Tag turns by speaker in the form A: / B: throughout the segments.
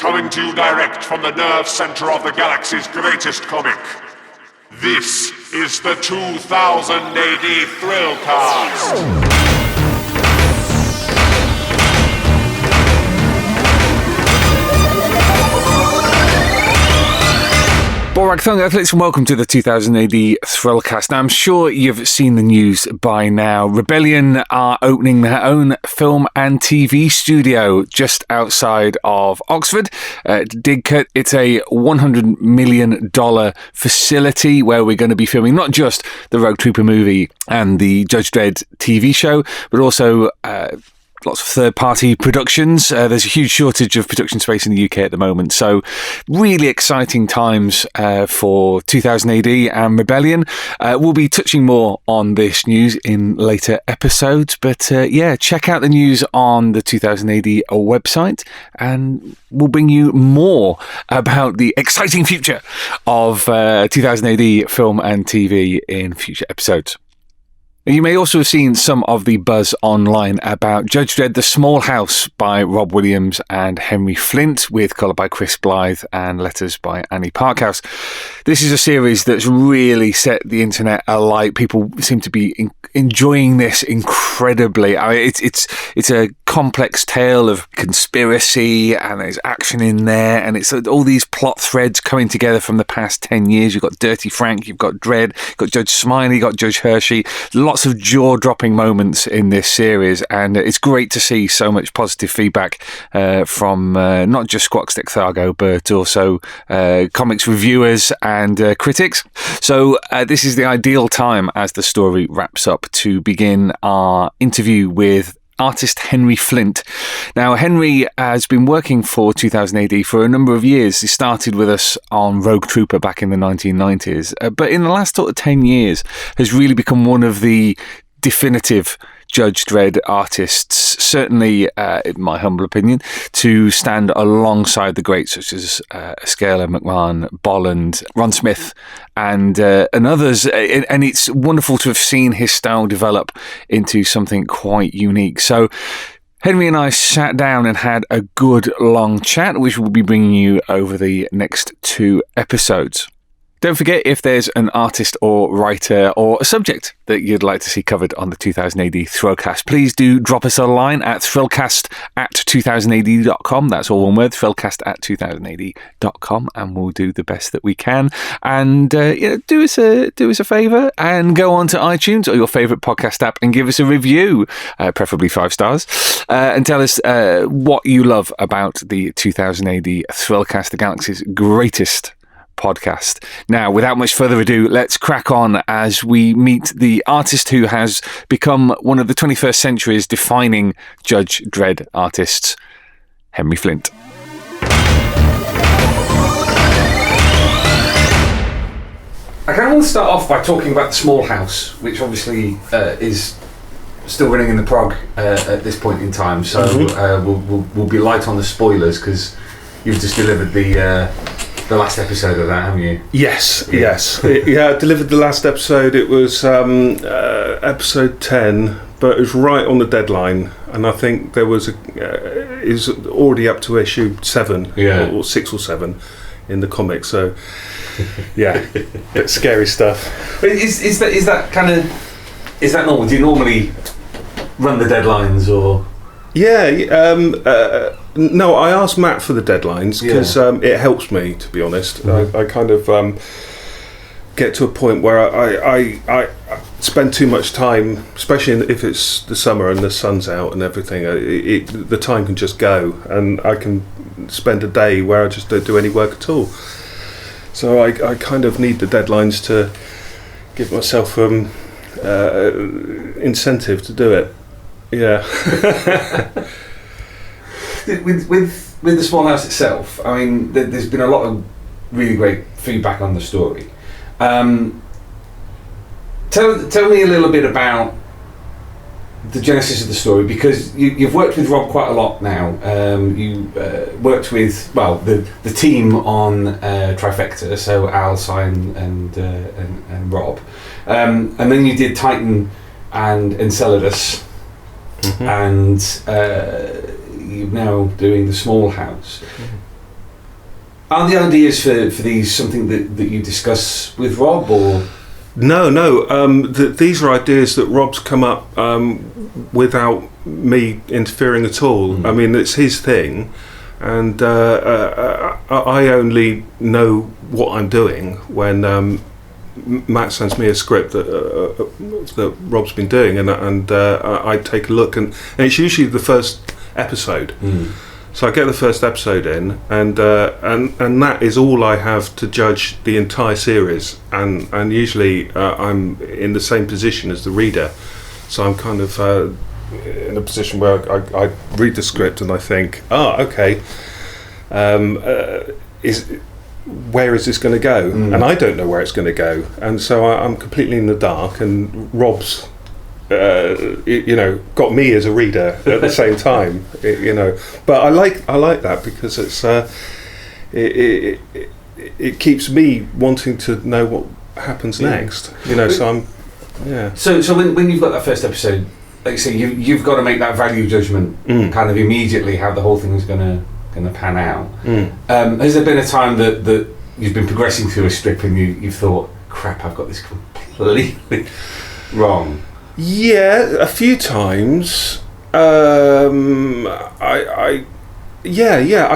A: Coming to you direct from the nerve center of the galaxy's greatest comic. This is the 2000 AD Thrillcast.
B: Borak Thung Athletes, and welcome to the 2000 AD Thrillcast. Now, I'm sure you've seen the news by now. Rebellion are opening their own film and TV studio just outside of Oxford. Didcot, it's a $100 million facility where we're going to be filming not just the Rogue Trooper movie and the Judge Dredd TV show, but also lots of third-party productions. There's a huge shortage of production space in the UK at the moment. So really exciting times for 2000 AD and Rebellion. We'll be touching more on this news in later episodes. But check out the news on the 2000 AD website and we'll bring you more about the exciting future of 2000 AD film and TV in future episodes. You may also have seen some of the buzz online about Judge Dredd, The Small House by Rob Williams and Henry Flint, with colour by Chris Blythe and letters by Annie Parkhouse. This is a series that's really set the internet alight. People seem to be enjoying this incredibly. I mean, it's a complex tale of conspiracy, and there's action in there, and it's all these plot threads coming together from the past 10 years. You've got Dirty Frank, you've got Dredd, you've got Judge Smiley, you've got Judge Hershey. Lots of jaw-dropping moments in this series, and it's great to see so much positive feedback from not just Squawk Stick Thargo, but also comics reviewers and critics. So this is the ideal time as the story wraps up to begin our interview with artist Henry Flint. Now, Henry has been working for 2000 AD for a number of years. He started with us on Rogue Trooper back in the 1990s, but in the last sort of 10 years has really become one of the definitive Judge Dredd artists, certainly, in my humble opinion, to stand alongside the greats such as Ezquerra, McMahon, Bolland, Ron Smith, and others. And it's wonderful to have seen his style develop into something quite unique. So Henry and I sat down and had a good long chat, which we'll be bringing you over the next 2 episodes. Don't forget, if there's an artist or writer or a subject that you'd like to see covered on the 2000 AD Thrillcast, please do drop us a line at thrillcast@2000ad.com. That's all one word, thrillcast@2000ad.com, and we'll do the best that we can. And do us a favour and go on to iTunes or your favourite podcast app and give us a review, preferably 5 stars, and tell us what you love about the 2000 AD Thrillcast, the galaxy's greatest podcast. Now, without much further ado, let's crack on as we meet the artist who has become one of the 21st century's defining Judge Dredd artists, Henry Flint. I kind of want to start off by talking about The Small House, which obviously is still running in the prog at this point in time, so we'll be light on the spoilers because you've just delivered the last episode of that, haven't you? Yes.
C: I delivered the last episode. It was episode 10, but it was right on the deadline, and I think there was is already up to issue 7 or 6 or 7 in the comic. So bit scary stuff.
B: Is that normal? Do you normally run the deadlines or?
C: No, I asked Matt for the deadlines because it helps me, to be honest. I kind of get to a point where I spend too much time, especially if it's the summer and the sun's out and everything. The time can just go, and I can spend a day where I just don't do any work at all. So I kind of need the deadlines to give myself incentive to do it. Yeah.
B: With The Small House itself, I mean, there's been a lot of really great feedback on the story. Tell me a little bit about the genesis of the story, because you've worked with Rob quite a lot now. You worked with the team on Trifecta, so Al, Sign, and Rob, and then you did Titan and Enceladus, and you're now doing The Small House. Are the ideas for these something that you discuss with Rob, or...?
C: No. These are ideas that Rob's come up without me interfering at all. I mean, it's his thing, and I only know what I'm doing when Matt sends me a script that Rob's been doing, and I take a look, and it's usually the first episode. So I get the first episode in, and that is all I have to judge the entire series. And usually I'm in the same position as the reader, so I'm kind of in a position where I read the script and I think, okay, where is this going to go? And I don't know where it's going to go, and so I'm completely in the dark. And Rob's got me as a reader at the same time, but I like that because it's it keeps me wanting to know what happens next, so I'm
B: so when you've got that first episode, like you say, you've got to make that value judgment kind of immediately how the whole thing is going to pan out. Has there been a time that you've been progressing through a strip and you've thought, crap, I've got this completely wrong?
C: Yeah, a few times. I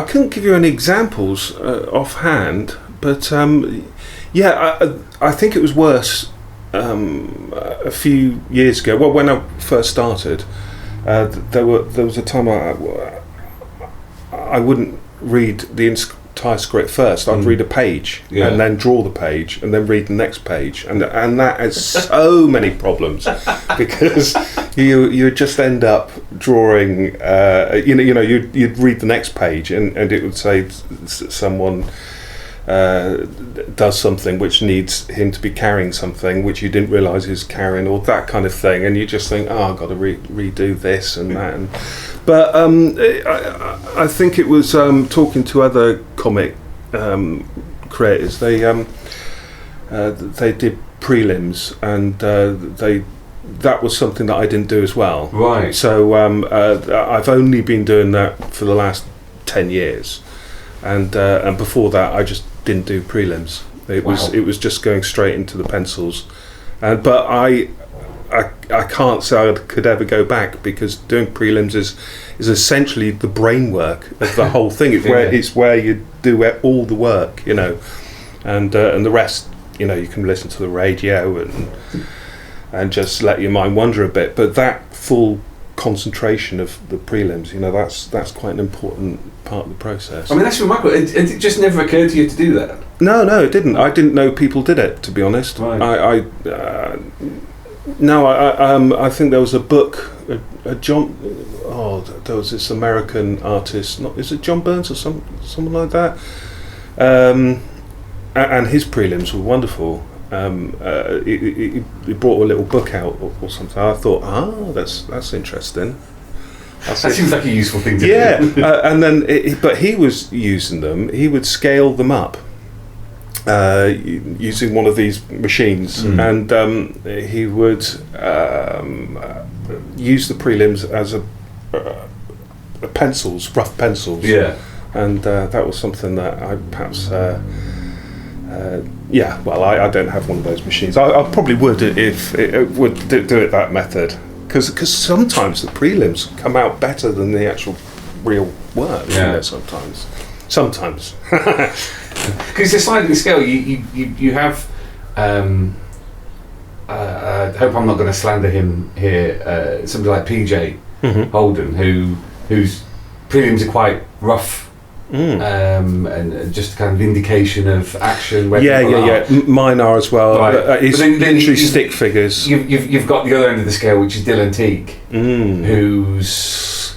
C: couldn't give you any examples offhand, but I think it was worse a few years ago. Well, when I first started, there was a time I wouldn't read the entire script first. I'd read a page and then draw the page and then read the next page, and that has so many problems because you just end up drawing. You'd read the next page and it would say someone does something which needs him to be carrying something which you didn't realise he was carrying, or that kind of thing, and you just think, I've got to redo this and that. But I think it was talking to other comic creators. They did prelims, and that was something that I didn't do as well.
B: Right.
C: So I've only been doing that for the last 10 years, and before that I just didn't do prelims. It was just going straight into the pencils, but I can't say I could ever go back, because doing prelims is essentially the brain work of the whole thing. It's where you do all the work, and the rest, you can listen to the radio and just let your mind wander a bit. But that full concentration of the prelims, that's quite an important part of the process.
B: I mean, that's remarkable. It just never occurred to you to do that?
C: No, it didn't. I didn't know people did it, to be honest.
B: Right.
C: I think there was a book, there was this American artist, is it John Burns or someone like that? And his prelims were wonderful. He brought a little book out or something. I thought, that's interesting.
B: That seems like a useful thing to do.
C: And then, but he was using them. He would scale them up using one of these machines, and he would use the prelims as rough pencils. Yeah. And that was something that I perhaps. I don't have one of those machines. I probably would if it would do it that method, because sometimes the prelims come out better than the actual real work.
B: Yeah.
C: Sometimes.
B: Because the sliding scale, you have. I hope I'm not going to slander him here. Somebody like PJ Holden, whose prelims are quite rough. And just kind of indication of action. Mine are as well.
C: Right. It's literally stick figures.
B: You've got the other end of the scale, which is Dylan Teague, whose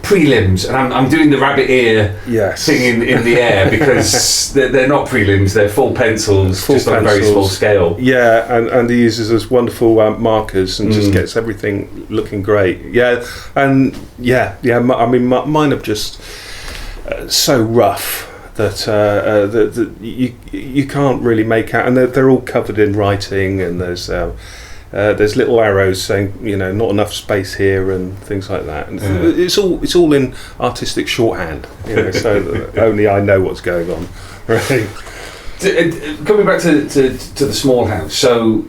B: prelims, and I'm doing the rabbit ear thing in the air, because they're not prelims, they're full pencils, on a very small scale.
C: Yeah, and he uses those wonderful markers and just gets everything looking great. I mean, mine are just so rough that you can't really make out, and they're all covered in writing, and there's there's little arrows saying, not enough space here and things like that. And it's all in artistic shorthand, so only I know what's going on. Right.
B: Coming back to the small house, so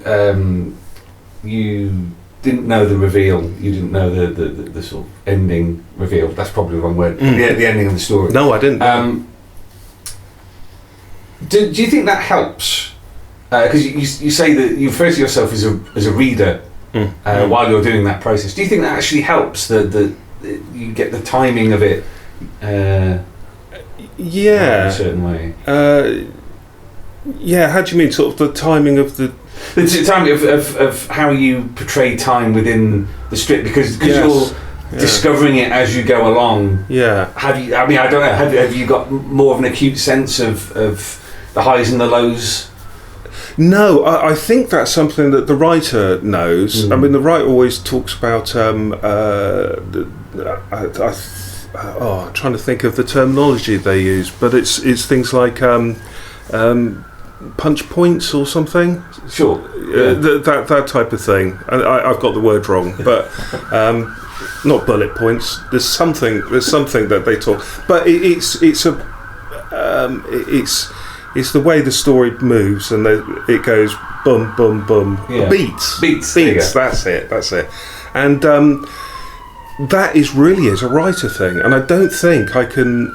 B: you didn't know the reveal. You didn't know the sort of ending reveal. That's probably the wrong word. The ending of the story.
C: No, I didn't.
B: Do you think that helps? Because you say that you refer to yourself as a reader while you're doing that process. Do you think that actually helps? That you get the timing of it. In a certain way.
C: How do you mean? Sort of the timing of the
B: timing of how you portray time within the strip, because you're discovering it as you go along.
C: Yeah.
B: Have you? I mean, I don't know. Have you got more of an acute sense of the highs and the lows?
C: No, I think that's something that the writer knows. I mean, the writer always talks about. I'm trying to think of the terminology they use, but it's things like punch points or something.
B: Sure.
C: That type of thing. And I've got the word wrong, but not bullet points. There's something that they talk, but it's the way the story moves, and it goes boom, boom, boom.
B: Yeah.
C: Beats. That's it. And that is really is a writer thing, and I don't think I can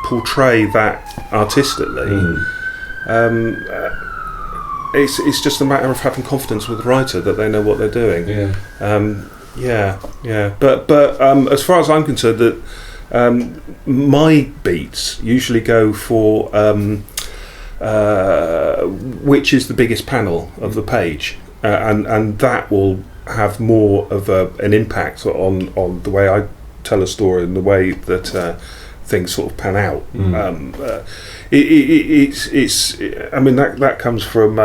C: portray that artistically. It's just a matter of having confidence with the writer that they know what they're doing. But as far as I'm concerned, that my beats usually go for which is the biggest panel of the page, and that will have more of an impact on the way I tell a story and the way that things sort of pan out. It's I mean that comes from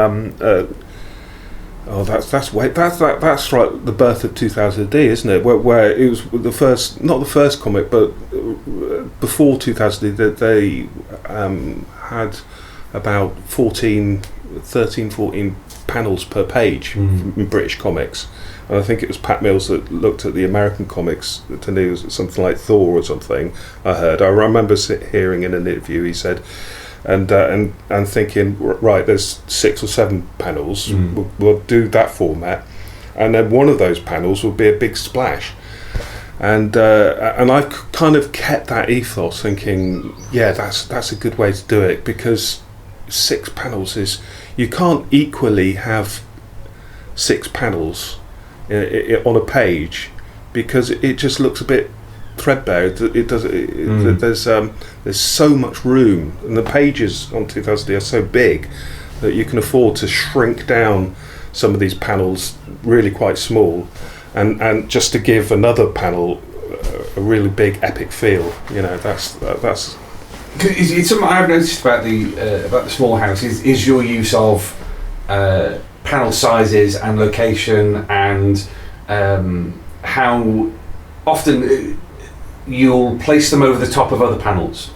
C: that's right, the birth of 2000 AD, isn't it? Where it was the first, not the first comic, but before 2000 AD, that they had about 14 panels per page in British comics. And I think it was Pat Mills that looked at the American comics to know something like Thor or something. I remember hearing in an interview he said, and thinking, right, there's 6 or 7 panels. We'll do that format, and then one of those panels will be a big splash. And I've kind of kept that ethos, thinking, that's a good way to do it, because 6 panels is, you can't equally have 6 panels on a page, because it just looks a bit threadbare. There's so much room, and the pages on 2000 are so big that you can afford to shrink down some of these panels really quite small, and just to give another panel a really big epic feel. That's
B: it's something I've noticed about the small house is your use of panel sizes and location, and how often you'll place them over the top of other panels.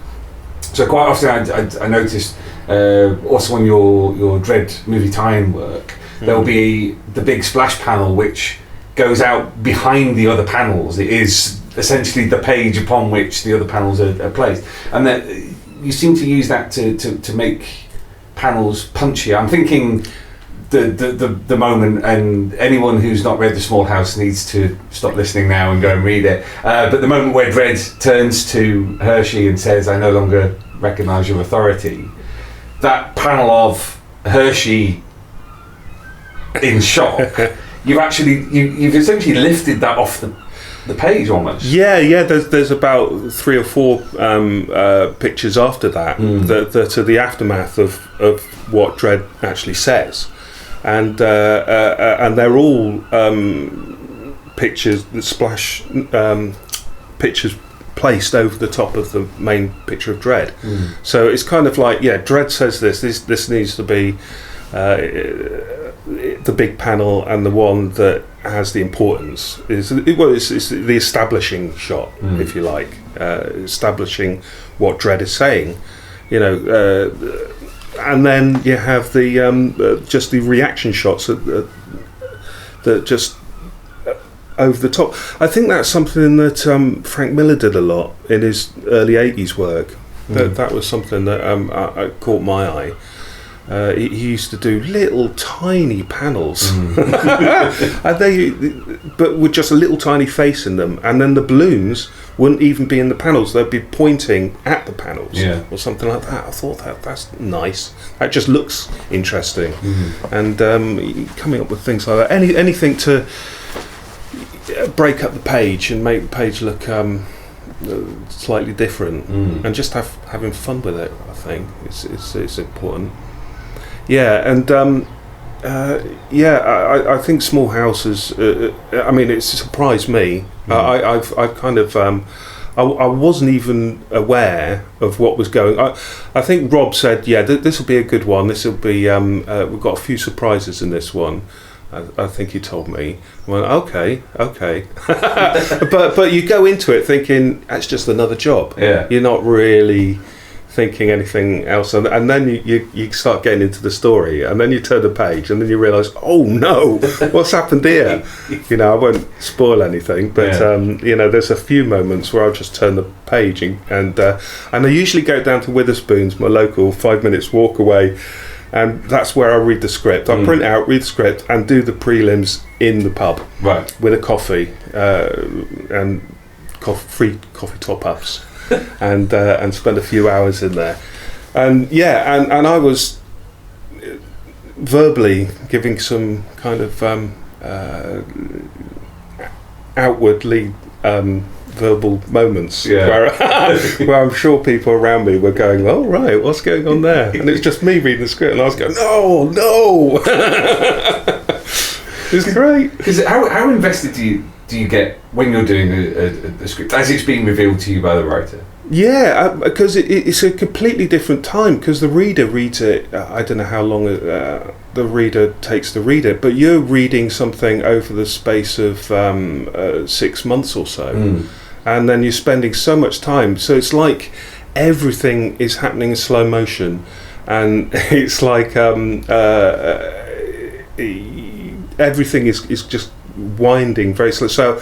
B: So quite often I noticed also on your Dredd movie tie-in work, there'll be the big splash panel which goes out behind the other panels. It is essentially the page upon which the other panels are placed, and that you seem to use that to make panels punchier. I'm thinking the moment, and anyone who's not read The Small House needs to stop listening now and go and read it, but the moment where Dredd turns to Hershey and says, "I no longer recognise your authority," that panel of Hershey in shock, you've essentially lifted that off the page almost.
C: There's about 3 or 4 pictures after that that are the aftermath of what Dredd actually says, and they're all pictures that splash pictures placed over the top of the main picture of Dredd. So it's kind of like, Dredd says this needs to be the big panel, and the one that has the importance it's the establishing shot, if you like, establishing what Dredd is saying, and then you have the just the reaction shots that just over the top. I think that's something that Frank Miller did a lot in his early 80s work. That was something that caught my eye. He used to do little tiny panels, and but with just a little tiny face in them, and then the balloons wouldn't even be in the panels; they'd be pointing at the panels, or something like that. I thought that's nice. That just looks interesting, and coming up with things like that. Anything to break up the page and make the page look slightly different, and just having fun with it. I think it's important. Yeah, and I think Small House is. I mean, it's surprised me. I've kind of. I wasn't even aware of what was going. I think Rob said, "Yeah, this will be a good one. This will be. We've got a few surprises in this one." I think he told me. I went, okay, but you go into it thinking that's just another job.
B: Yeah,
C: you're not really thinking anything else, and then you start getting into the story, and then you turn the page, and then you realise, oh no, what's happened here? I won't spoil anything, but there's a few moments where I'll just turn the page, and I usually go down to Witherspoon's, my local 5 minutes walk away, and that's where I read the script. I print out, read the script, and do the prelims in the pub,
B: right,
C: with a coffee and free coffee top-ups. and spend a few hours in there, and I was verbally giving some kind of outwardly verbal moments where I'm sure people around me were going, "Oh right, what's going on there?" And it's just me reading the script, and I was going, "No." It's great.
B: Because how invested do you get when you're doing a script as it's being revealed to you by the writer?
C: Yeah, because it's a completely different time, because the reader reads it. I don't know how long the reader takes to read it, but you're reading something over the space of 6 months or so, and then you're spending so much time. So it's like everything is happening in slow motion, and it's like everything is just winding very slow, so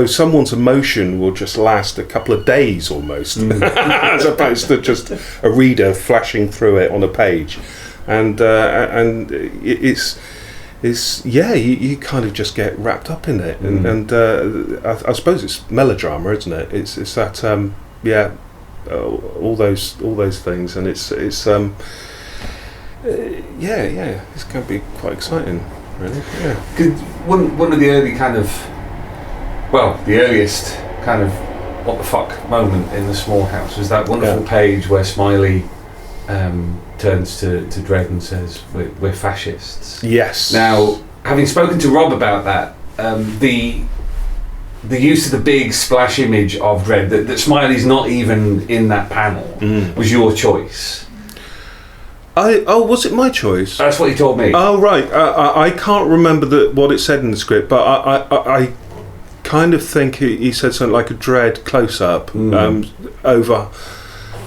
C: someone's emotion will just last a couple of days almost, as opposed to just a reader flashing through it on a page, and it's you kind of just get wrapped up in it, and I suppose it's melodrama, isn't it? It's that all those things, and it's it's going to be quite exciting. Really? Yeah.
B: One of the early the earliest kind of what the fuck moment in the Small House was that wonderful page where Smiley turns to Dredd and says, "We're fascists."
C: Yes.
B: Now, having spoken to Rob about that, the use of the big splash image of Dredd, that Smiley's not even in that panel, was your choice.
C: Was it my choice?
B: That's what he told me.
C: Oh right, I can't remember what it said in the script, but I kind of think he said something like a Dredd close up over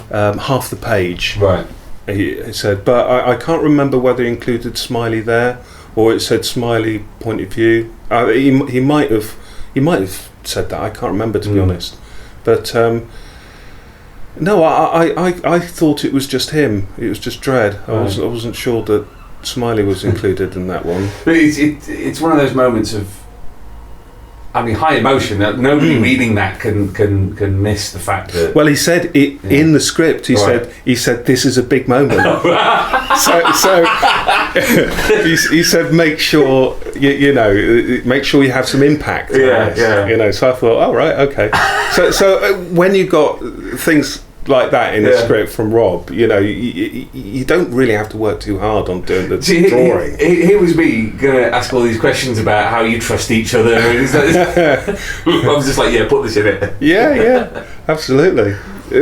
C: half the page.
B: Right.
C: He said, but I can't remember whether he included Smiley there or it said Smiley point of view. He might have said that. I can't remember, to be honest, but. No, I thought it was just him. It was just Dredd. I wasn't sure that Smiley was included in that one.
B: But it's one of those moments of, I mean, high emotion. That nobody reading that can miss the fact that.
C: Well, he said it in the script. He said this is a big moment. so he said make sure make sure you have some impact.
B: Yeah.
C: So I thought, oh right, okay. So when you got things like that in the script from Rob, you don't really have to work too hard on doing the drawing.
B: Here was me gonna ask all these questions about how you trust each other. I was just like, put this in it.
C: Yeah, absolutely.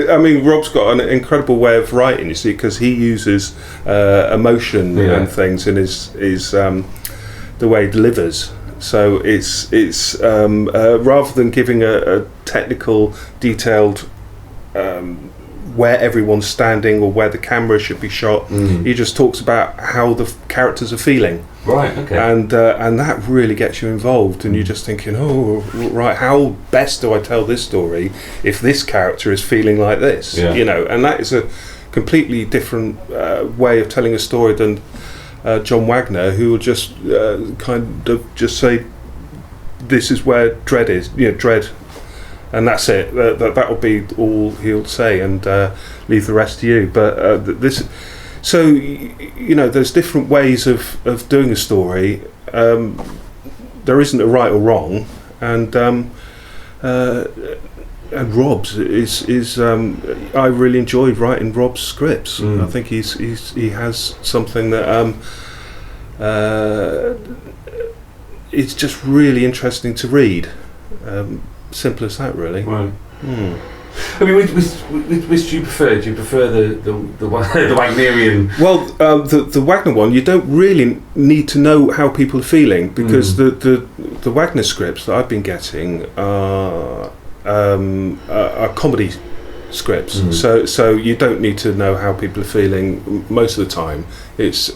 C: I mean, Rob's got an incredible way of writing, you see, because he uses emotion and things in his the way he delivers. So it's rather than giving a technical, detailed where everyone's standing or where the camera should be shot. He just talks about how the characters are feeling.
B: Right. Okay.
C: And that really gets you involved, and you're just thinking, oh, right, how best do I tell this story if this character is feeling like this?
B: Yeah.
C: You know, and that is a completely different way of telling a story than John Wagner, who will just kind of just say, this is where Dredd is, Dredd, and that's it. That will be all he'll say, and leave the rest to you. But this. So, there's different ways of doing a story. There isn't a right or wrong, and Rob's is I really enjoyed writing Rob's scripts. I think he has something that it's just really interesting to read. Simple as that, really.
B: Right. I mean, which do you prefer? Do you prefer the Wagnerian?
C: Well, the Wagner one, you don't really need to know how people are feeling, because the Wagner scripts that I've been getting are comedy scripts. So you don't need to know how people are feeling most of the time. It's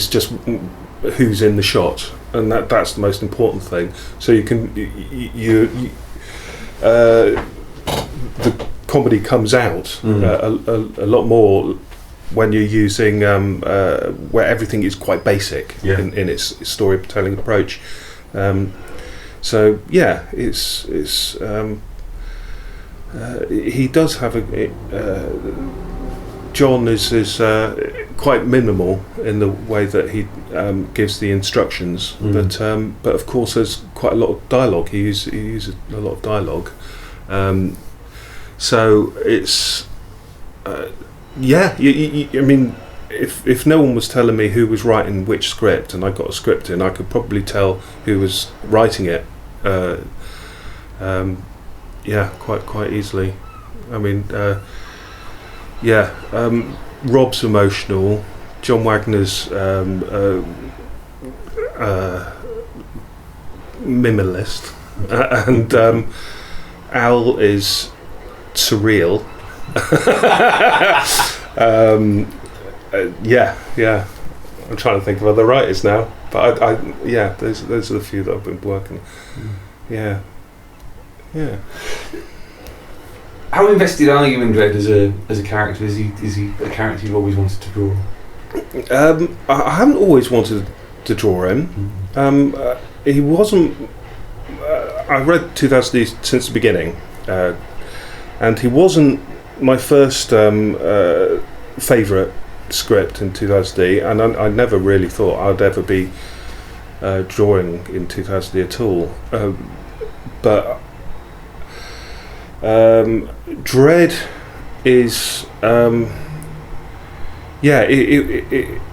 C: just who's in the shot, and that's the most important thing. So you can the comedy comes out a lot more when you're using where everything is quite basic in its storytelling approach. So yeah, it's he does have John is quite minimal in the way that he gives the instructions, but of course there's quite a lot of dialogue. He uses a lot of dialogue. So it's I mean, if no one was telling me who was writing which script, and I got a script in, I could probably tell who was writing it. Quite easily. I mean, Rob's emotional. John Wagner's minimalist, and Al is surreal. I'm trying to think of other writers now, but those are the few that I've been working. Yeah.
B: How invested are you in Dredd as a character? Is he a character you've always wanted to draw?
C: I haven't always wanted to draw him. He wasn't. I read 2000 since the beginning, and he wasn't my first favourite script in 2000, and I never really thought I'd ever be drawing in 2000 at all. But Dredd is I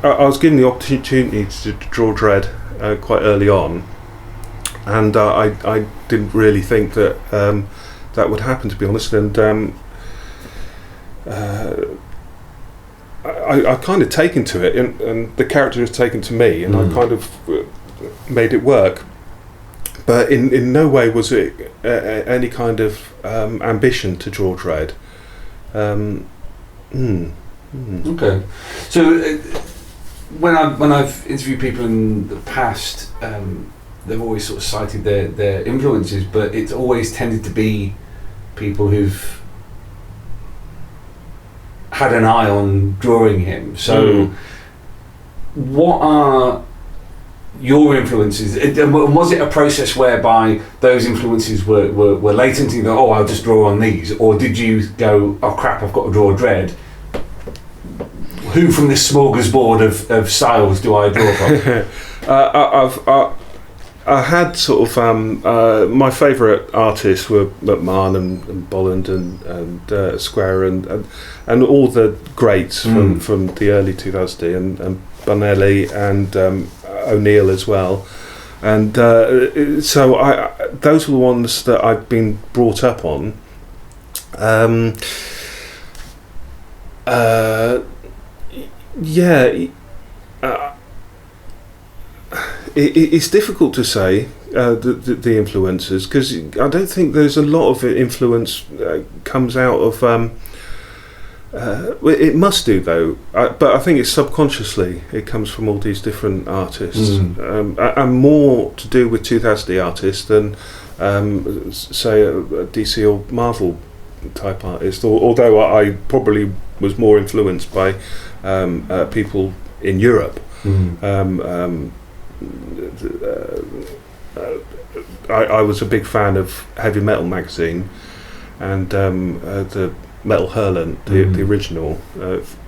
C: was given the opportunity to draw Dredd quite early on, and I didn't really think that that would happen, to be honest, and I kind of taken to it, and the character has taken to me, and I kind of made it work. But in no way was it any kind of ambition to draw Dredd.
B: Okay, so when I've interviewed people in the past, they've always sort of cited their influences, but it's always tended to be people who've had an eye on drawing him. So what are your influences, and was it a process whereby those influences were latent, and you go, I'll just draw on these, or did you go, oh crap, I've got to draw Dredd? Who from this smorgasbord of styles do I draw from?
C: I had sort of my favourite artists were McMahon and Bolland and Ezquerra and all the greats from the early 2000s, and Bonelli and O'Neill as well, and so those were the ones that I've been brought up on. It's difficult to say. the influences, because I don't think there's a lot of influence comes out of. It must do though, but I think it's subconsciously. It comes from all these different artists, and more to do with 2000 artists than, say, a DC or Marvel type artist. Although I probably was more influenced by people in Europe. I was a big fan of Heavy Metal magazine, and the Metal Hurlant, the original,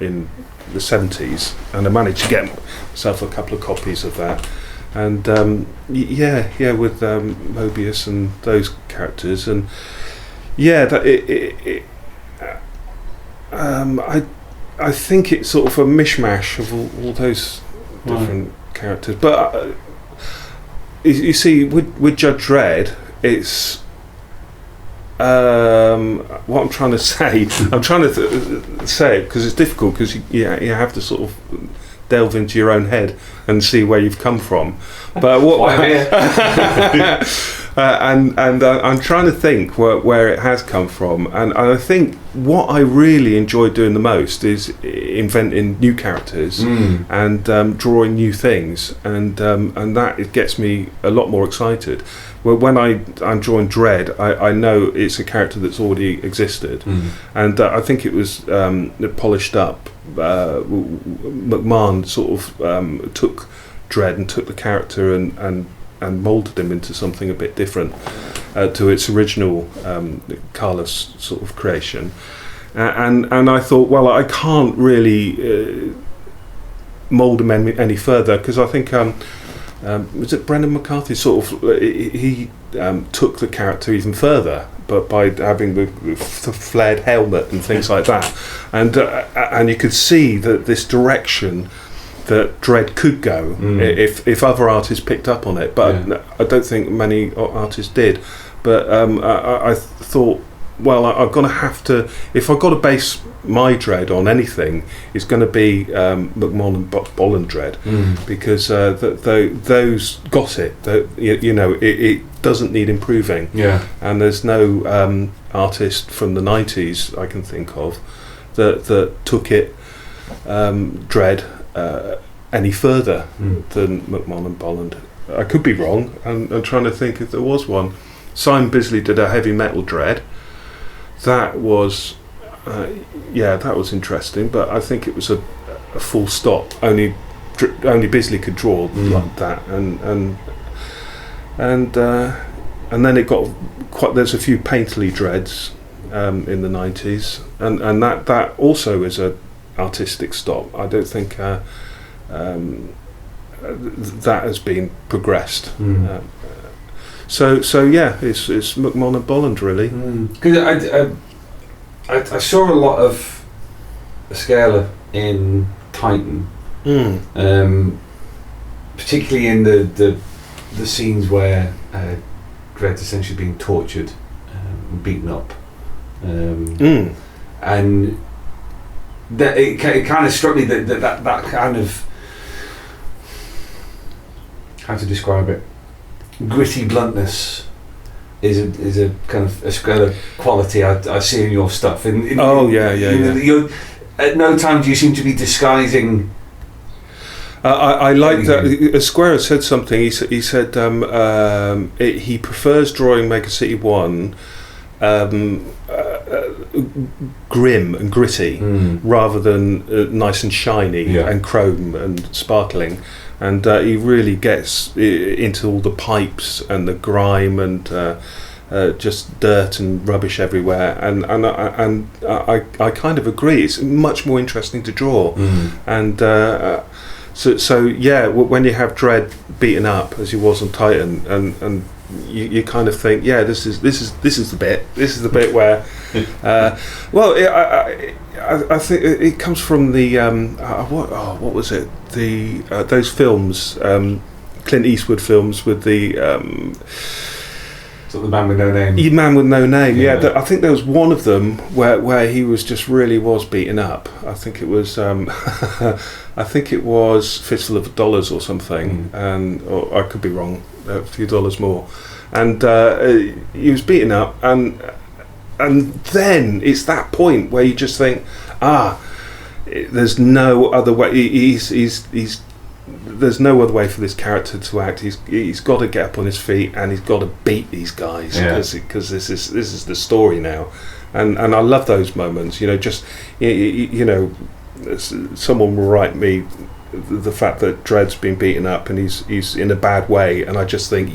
C: in the 70s, and I managed to get myself a couple of copies of that. And with Mobius and those characters, and I think it's sort of a mishmash of all those different characters. But you see, with Judge Dredd, it's what I'm trying to say. I'm trying to say it because it's difficult, because you have to sort of delve into your own head and see where you've come from. But and I'm trying to think where it has come from, and I think what I really enjoy doing the most is inventing new characters and drawing new things, and that it gets me a lot more excited. Well, when I'm drawing Dredd, I know it's a character that's already existed, and I think it was polished up. McMahon sort of took Dredd and took the character and moulded him into something a bit different to its original Carlos sort of creation, and I thought, well, I can't really mould him any further, because I think was it Brendan McCarthy sort of he took the character even further, but by having the flared helmet and things like that, and you could see that this direction that Dredd could go if other artists picked up on it, but I don't think many artists did. But I thought, well, I'm going to have to, if I've got to base my Dredd on anything, it's going to be McMahon and Bolland Dredd, because those got it. It doesn't need improving. And there's no artist from the 90s I can think of that took it, Dredd, any further than McMahon and Bolland. I could be wrong. I'm trying to think if there was one. Simon Bisley did a Heavy Metal Dredd. That was that was interesting, but I think it was a full stop. Only Bisley could draw like that, and then it got quite. There's a few painterly Dredds in the 90s, and that also is a artistic stop. I don't think that has been progressed. So it's McMahon and Bolland really.
B: Because I saw a lot of Ezquerra in Titan, particularly in the scenes where Dredd's essentially being tortured and beaten up, and that it kind of struck me that kind of, how to describe it, gritty bluntness is a kind of Ezquerra quality I see in your stuff. You're, at no time do you seem to be disguising.
C: I like that. Ezquerra said something. He said he prefers drawing Mega City 1 grim and gritty rather than nice and shiny and chrome and sparkling. And he really gets into all the pipes and the grime and just dirt and rubbish everywhere. And I kind of agree. It's much more interesting to draw. And so when you have Dredd beaten up as he was on Titan, and you kind of think, this is the bit. This is the bit where, I think it comes from the what was it? Those films, Clint Eastwood films with the
B: Sort of the man with no name.
C: The man with no name. Yeah, I think there was one of them where he was just really was beaten up. I think it was I think it was Fistful of Dollars or something, or I could be wrong, a few dollars more, and he was beaten up, and then it's that point where you just think, there's no other way. He's there's no other way for this character to act. He's got to get up on his feet and he's got to beat these guys because this is the story now, and I love those moments. Just someone will write me the fact that Dredd's been beaten up and he's in a bad way, and I just think,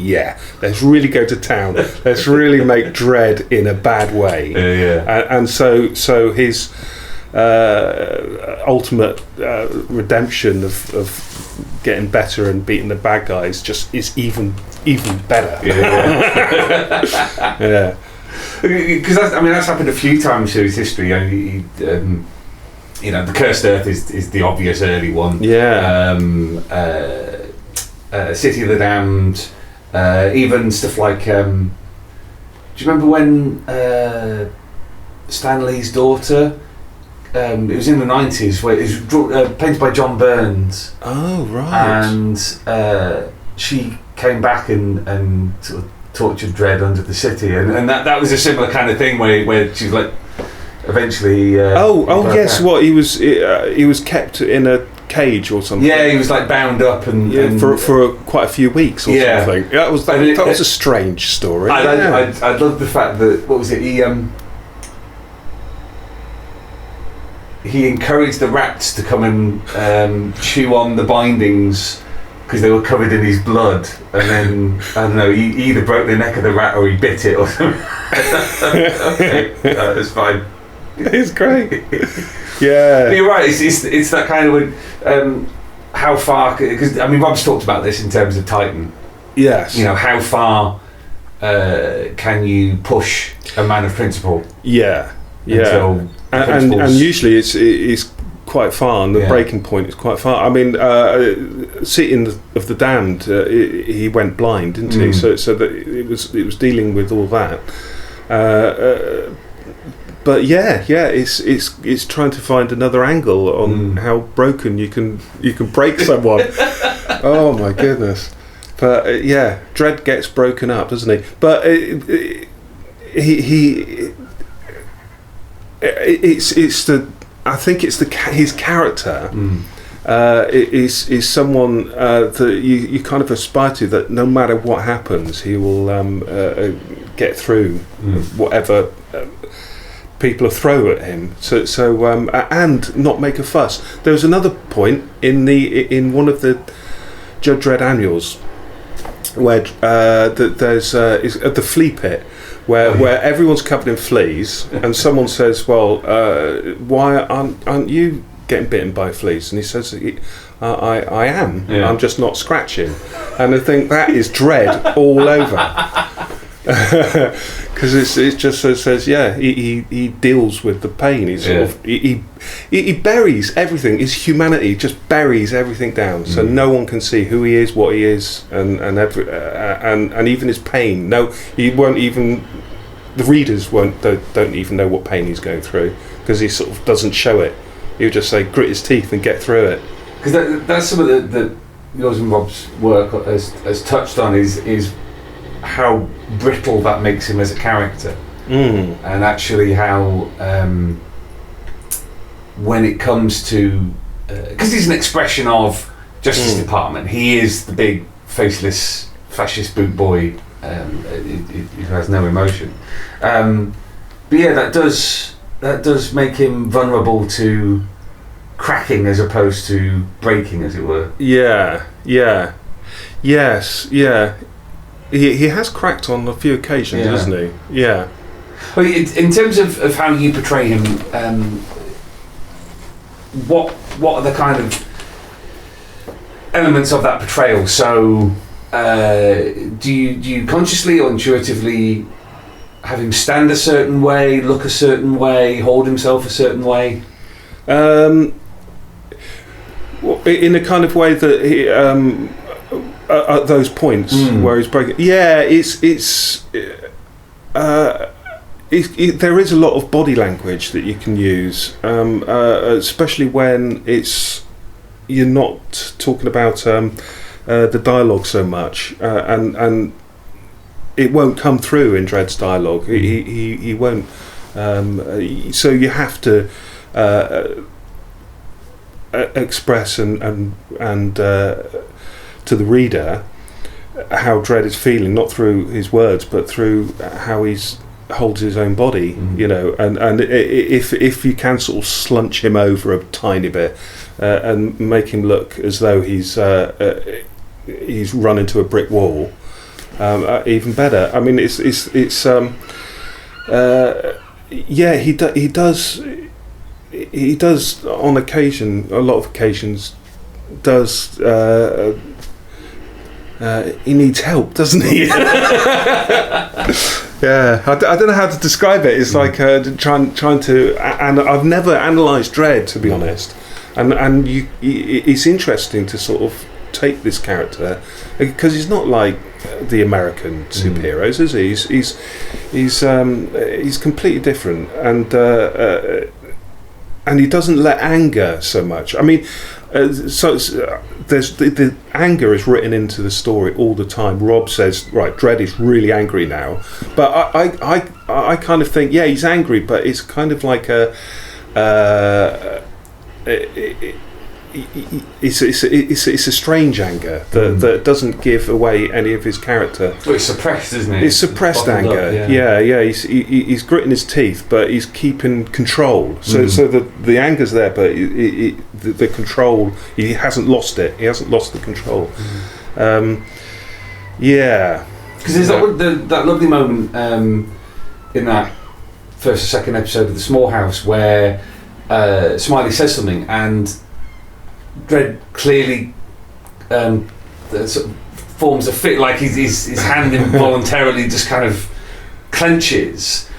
C: let's really go to town. Let's really make Dredd in a bad way. And so his ultimate redemption of getting better and beating the bad guys just is even better.
B: Because that's happened a few times in series history. The Cursed Earth is the obvious early one. City of the Damned, even stuff like do you remember when Stan Lee's daughter, it was in the 90s, where it was painted by John Burns.
C: Oh, right.
B: And she came back and sort of tortured Dredd under the city, and that was a similar kind of thing where she's like eventually
C: yes, what he was kept in a cage or something.
B: He was like bound up and
C: for quite a few weeks or something. That was a strange story.
B: I love the fact that, what was it, he encouraged the rats to come and chew on the bindings because they were covered in his blood, and then I don't know, he either broke the neck of the rat or he bit it or something. It's fine.
C: It's great. Yeah,
B: but you're right. It's that kind of how far, because Rob's talked about this in terms of Titan.
C: Yes.
B: How far can you push a man of principle?
C: Until and usually it's quite far, and the breaking point is quite far. City of the Damned, he went blind, didn't he? So that it was dealing with all that. But it's trying to find another angle on how broken you can break someone. Oh my goodness! But Dredd gets broken up, doesn't he? But his character is someone that you kind of aspire to, that no matter what happens, he will get through whatever people throw at him. So and not make a fuss. There was another point in one of the Judge Dredd annuals where there's is at the flea pit. Where everyone's covered in fleas, and someone says, "Well, why aren't you getting bitten by fleas?" And he says, "I am. I'm just not scratching." And I think that is Dredd all over, because it just says, he deals with the pain. He buries everything. His humanity just buries everything down, so no one can see who he is, what he is, and even his pain. No, he won't even. The readers don't even know what pain he's going through, because he sort of doesn't show it. He'll just say, grit his teeth and get through it.
B: Because that's some of the yours and Rob's work has touched on is how brittle that makes him as a character, and actually how when it comes to because he's an expression of Justice Department, he is the big faceless fascist boot boy who has no emotion, but that does make him vulnerable to cracking as opposed to breaking, as it were. He
C: has cracked on a few occasions, hasn't he? Yeah.
B: Well, in terms of how you portray him, what are the kind of elements of that portrayal? So, do you consciously or intuitively have him stand a certain way, look a certain way, hold himself a certain way?
C: In a kind of way that he, at those points where he's breaking, it's there is a lot of body language that you can use, especially when you're not talking about the dialogue so much, and it won't come through in Dredd's dialogue. He won't. So you have to express and to the reader how Dredd is feeling, not through his words, but through how he's holds his own body, you know, and if you can sort of slunch him over a tiny bit and make him look as though he's run into a brick wall, even better. I mean, it's yeah, he does on occasion, a lot of occasions, does. He needs help, doesn't he? Yeah, I don't know how to describe it. It's like trying to, and I've never analysed Dredd, to be honest. And it's interesting to sort of take this character, because he's not like the American superheroes, is he? He's completely different, and he doesn't let anger so much. I mean, there's the anger is written into the story all the time. Rob says, right, Dredd is really angry now, but I kind of think, yeah, he's angry, but it's kind of like it's a strange anger that doesn't give away any of his character.
B: Well, it's suppressed, isn't it?
C: It's suppressed anger. Up, yeah. He's gritting his teeth, but he's keeping control. So the anger's there, but the control, he hasn't lost it. He hasn't lost the control. Yeah.
B: Because there's that lovely moment in that first or second episode of The Small House where Smiley says something and Dredd clearly sort of forms a fit, like his hand involuntarily just kind of clenches,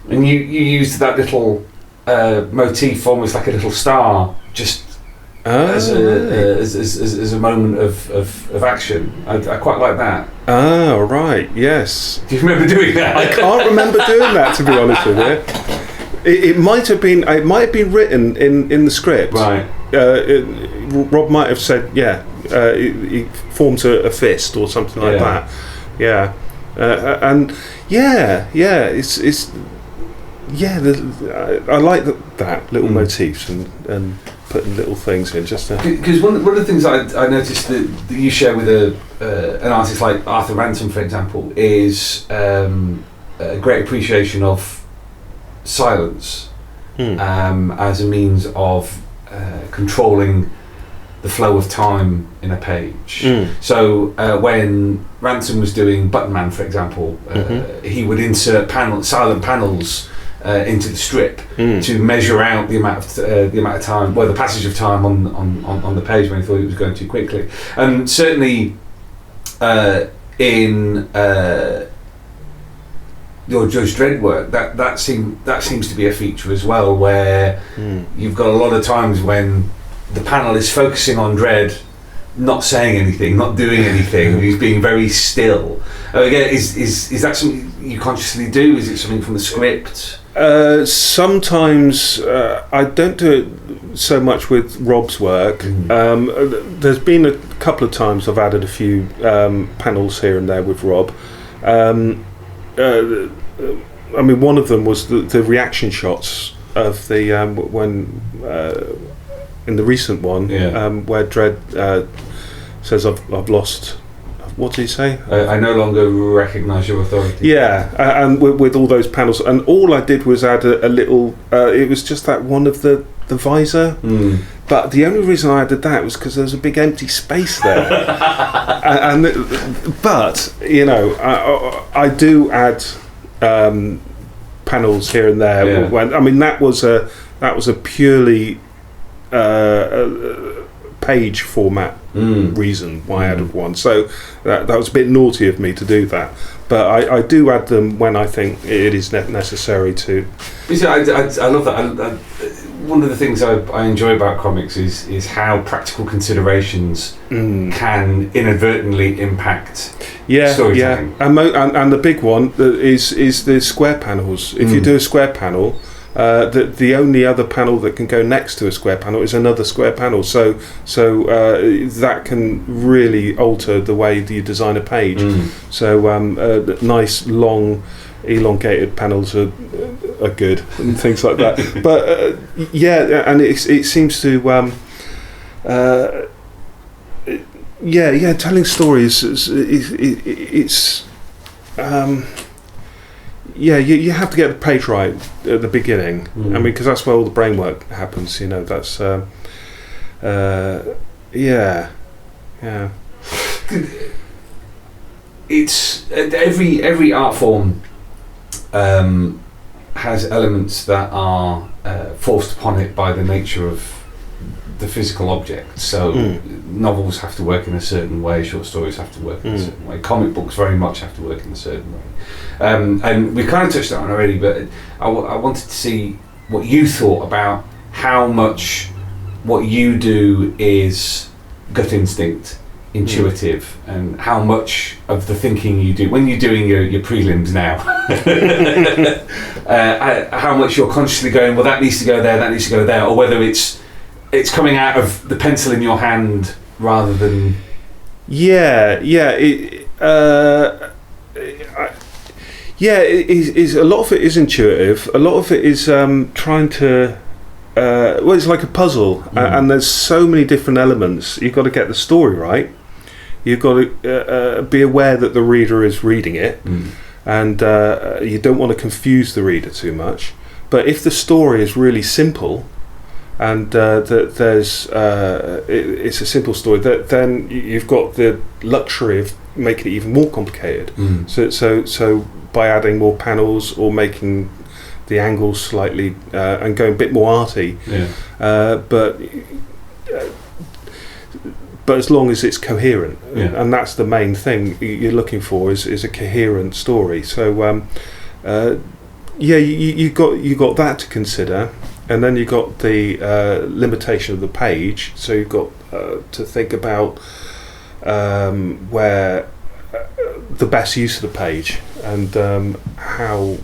B: and you used that little motif almost like a little star, just as a moment of action. I quite like that.
C: Oh, right, yes.
B: Do you remember doing that?
C: I can't remember doing that, to be honest with you. It might have been written in the script.
B: Right.
C: Rob might have said, he forms a fist or something like that. Yeah. And it's I like that little motifs and putting little things in just to,
B: because one of the things I noticed that you share with an artist like Arthur Ransom, for example, is a great appreciation of silence as a means of controlling the flow of time in a page. So when Ransom was doing Button Man, for example, he would insert silent panels into the strip to measure out the amount of time, the passage of time on the page when he thought it was going too quickly. And certainly in your Judge Dredd work, that seems to be a feature as well, where you've got a lot of times when the panel is focusing on Dredd not saying anything, not doing anything, he's being very still. Again, is that something you consciously do? Is it something from the script?
C: Sometimes I don't do it so much with Rob's work. There's been a couple of times I've added a few panels here and there with Rob. I mean, one of them was the reaction shots of the when in the recent one where Dredd says, "I've lost." What did he say?
B: I no longer recognise your authority.
C: Yeah, and with all those panels, and all I did was add a little. It was just that one of the visor. But the only reason I added that was because there was a big empty space there. But you know, I do add panels here and there.
B: Yeah.
C: When, I mean, that was a purely page format reason why I added one. So that was a bit naughty of me to do that. But I do add them when I think it is necessary to.
B: You see, I love that. one of the things I enjoy about comics is how practical considerations can inadvertently impact storytelling.
C: And the big one is the square panels. If you do a square panel, the only other panel that can go next to a square panel is another square panel. So that can really alter the way you design a page. So nice long elongated panels are good and things like that. But and it seems to telling stories it's you have to get the page right at the beginning. I mean, because that's where all the brain work happens. That's
B: it's every art form has elements that are forced upon it by the nature of the physical object. So novels have to work in a certain way, short stories have to work in a certain way, comic books very much have to work in a certain way. And we've kind of touched on it already, but I wanted to see what you thought about how much what you do is gut instinct, intuitive, and how much of the thinking you do when you're doing your prelims now, how much you're consciously going, well, that needs to go there, that needs to go there, or whether it's coming out of the pencil in your hand rather than
C: it is a lot of it is intuitive, a lot of it is trying to it's like a puzzle, and there's so many different elements. You've got to get the story right, you've got to be aware that the reader is reading it, and you don't want to confuse the reader too much. But if the story is really simple and that there's it's a simple story, then you've got the luxury of making it even more complicated. So by adding more panels or making the angles slightly and going a bit more arty, but as long as it's coherent, and that's the main thing you're looking for is a coherent story. So you got that to consider. And then you've got the limitation of the page, so you've got to think about where the best use of the page, and how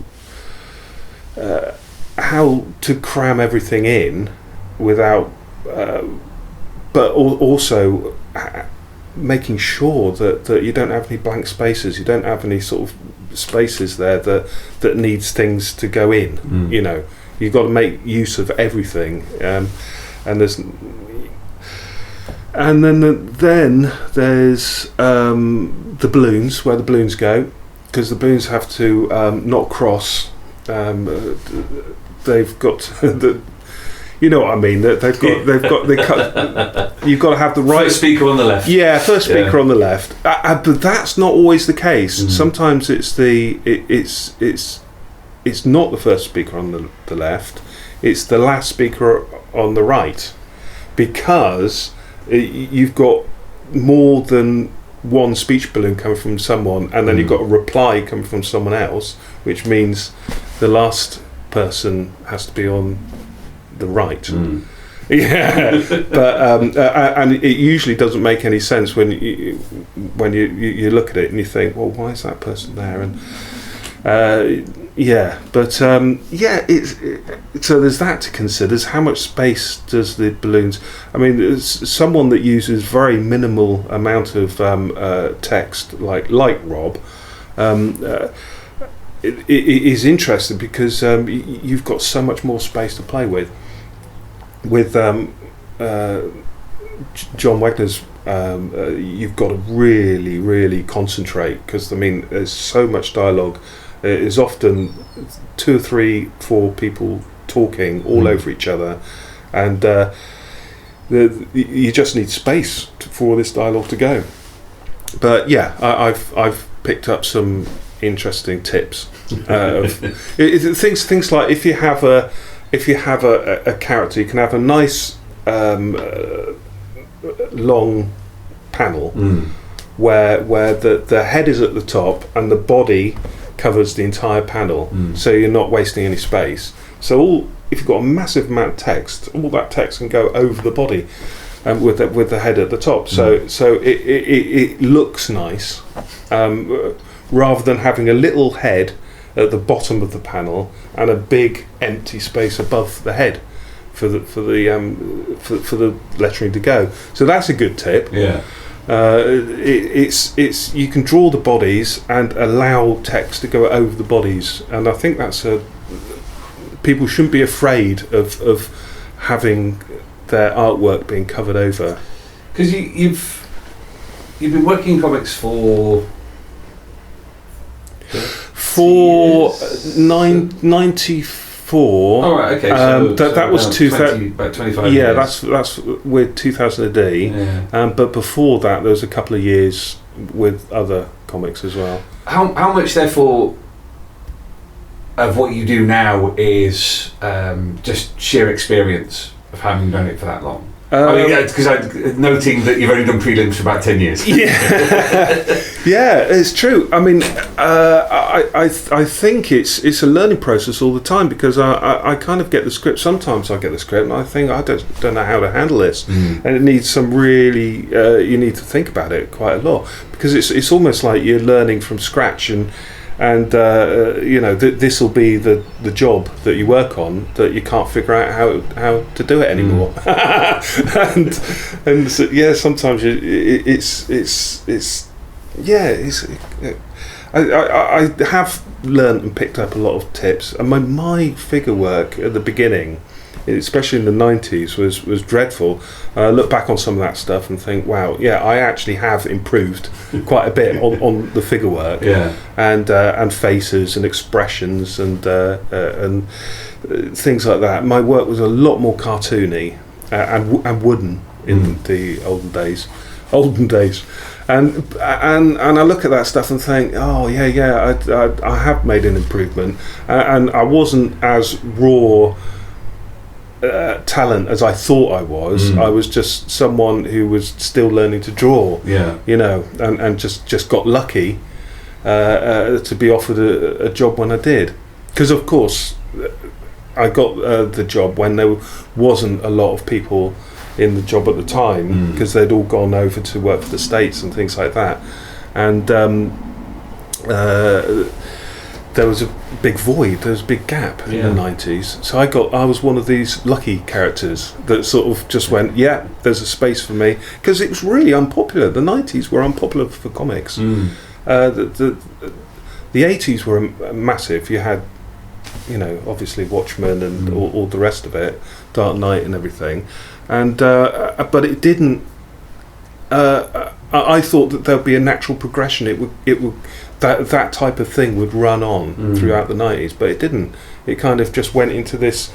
C: to cram everything in without, but also making sure that you don't have any blank spaces, you don't have any sort of spaces there that needs things to go in. You've got to make use of everything, and then there's the balloons, where the balloons go, because the balloons have to not cross. They've got the, you know what I mean. They cut. You've got to have the right
B: first speaker on the left.
C: Yeah, first speaker on the left. But that's not always the case. Sometimes it's not the first speaker on the left, it's the last speaker on the right, because you've got more than one speech balloon coming from someone, and then you've got a reply coming from someone else, which means the last person has to be on the right. But and it usually doesn't make any sense when you look at it and you think, well, why is that person there? And so there's that to consider. There's how much space does the balloons. I mean, there's someone that uses very minimal amount of text, like Rob. It is interesting because you've got so much more space to play with. With John Wagner's, you've got to really, really concentrate, because I mean, there's so much dialogue. It's often 2 or 3, 4 people talking all over each other, and you just need space for this dialogue to go. But I've picked up some interesting tips. Things like if you have a character, you can have a nice long panel where the head is at the top and the body covers the entire panel, so you're not wasting any space. So if you've got a massive amount of text, all that text can go over the body, with the head at the top. So it looks nice, rather than having a little head at the bottom of the panel and a big empty space above the head for the lettering to go. So that's a good tip.
B: Yeah.
C: It's you can draw the bodies and allow text to go over the bodies, and I think that's people shouldn't be afraid of having their artwork being covered over.
B: Because you've been working in comics for
C: 94.
B: Oh right, okay.
C: That was 2000.
B: About 25
C: yeah,
B: years.
C: that's with 2000 AD.
B: Yeah.
C: But before that, there was a couple of years with other comics as well.
B: How much, therefore, of what you do now is just sheer experience of having done it for that long? I mean, because noting that you've only done prelims for about 10 years.
C: Yeah, yeah, it's true. I mean, I think it's a learning process all the time, because I kind of get the script. Sometimes I get the script and I think I don't know how to handle this, and it needs some really. You need to think about it quite a lot, because it's almost like you're learning from scratch, and this will be the job that you work on, that you can't figure out how to do it anymore. and so, yeah, sometimes I have learned and picked up a lot of tips, and my figure work at the beginning, especially in the 90s, was dreadful. I look back on some of that stuff and think, wow, yeah, I actually have improved quite a bit on the figure work, and faces and expressions and things like that. My work was a lot more cartoony and wooden in the olden days. And I look at that stuff and think, oh yeah, I have made an improvement, and I wasn't as raw talent as I thought I was. I was just someone who was still learning to draw, and just got lucky to be offered a job when I did, because of course I got the job when there wasn't a lot of people in the job at the time, because they'd all gone over to work for the States and things like that, and there was a big void, there was a big gap in the 90s. So I was one of these lucky characters that sort of just went, yeah, there's a space for me, because it was really unpopular. The 90s were unpopular for comics. The 80s were massive. You had, obviously Watchmen and all the rest of it, Dark Knight and everything, and but it didn't. I thought that there'd be a natural progression. It would that type of thing would run on throughout the 90s, but it didn't. It kind of just went into this.